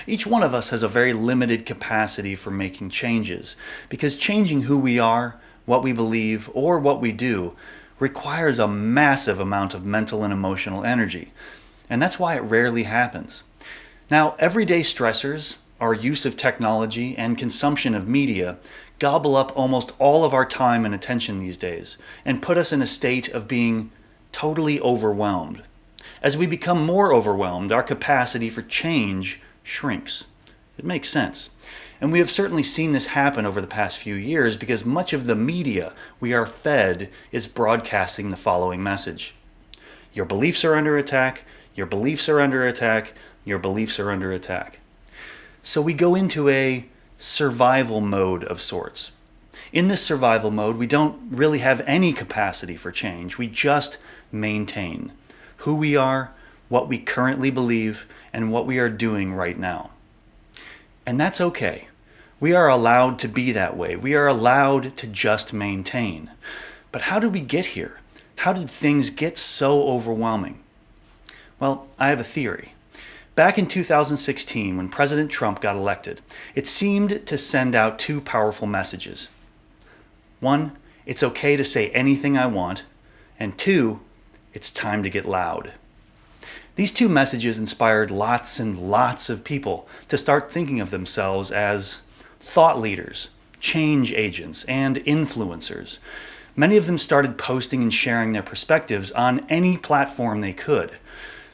Each one of us has a very limited capacity for making changes, because changing who we are, what we believe, or what we do requires a massive amount of mental and emotional energy. And that's why it rarely happens. Now, everyday stressors, our use of technology, and consumption of media gobble up almost all of our time and attention these days, and put us in a state of being totally overwhelmed. As we become more overwhelmed, our capacity for change shrinks. It makes sense. And we have certainly seen this happen over the past few years because much of the media we are fed is broadcasting the following message. Your beliefs are under attack, your beliefs are under attack, your beliefs are under attack. So we go into a survival mode of sorts. In this survival mode, we don't really have any capacity for change. We just maintain who we are, what we currently believe, and what we are doing right now. And that's okay. We are allowed to be that way. We are allowed to just maintain. But how did we get here? How did things get so overwhelming? Well, I have a theory. Back in 2016, when President Trump got elected, it seemed to send out two powerful messages. One, it's okay to say anything I want, and two, it's time to get loud. These two messages inspired lots and lots of people to start thinking of themselves as thought leaders, change agents, and influencers. Many of them started posting and sharing their perspectives on any platform they could.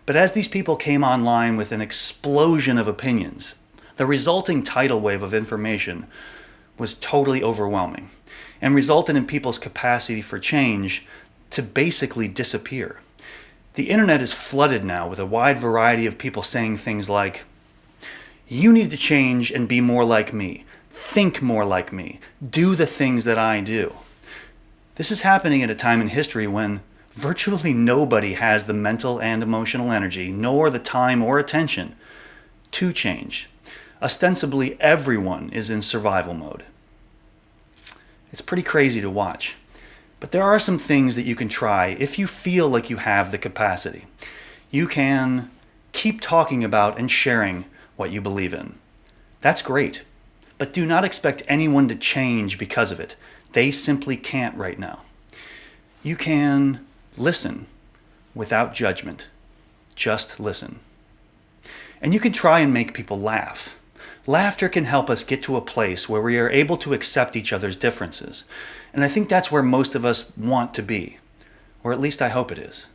But as these people came online with an explosion of opinions, the resulting tidal wave of information was totally overwhelming and resulted in people's capacity for change to basically disappear. The internet is flooded now with a wide variety of people saying things like, you need to change and be more like me, think more like me, do the things that I do. This is happening at a time in history when virtually nobody has the mental and emotional energy, nor the time or attention to change. Ostensibly, everyone is in survival mode. It's pretty crazy to watch. But there are some things that you can try if you feel like you have the capacity. You can keep talking about and sharing what you believe in. That's great. But do not expect anyone to change because of it. They simply can't right now. You can listen without judgment. Just listen. And you can try and make people laugh. Laughter can help us get to a place where we are able to accept each other's differences. And I think that's where most of us want to be. Or at least I hope it is.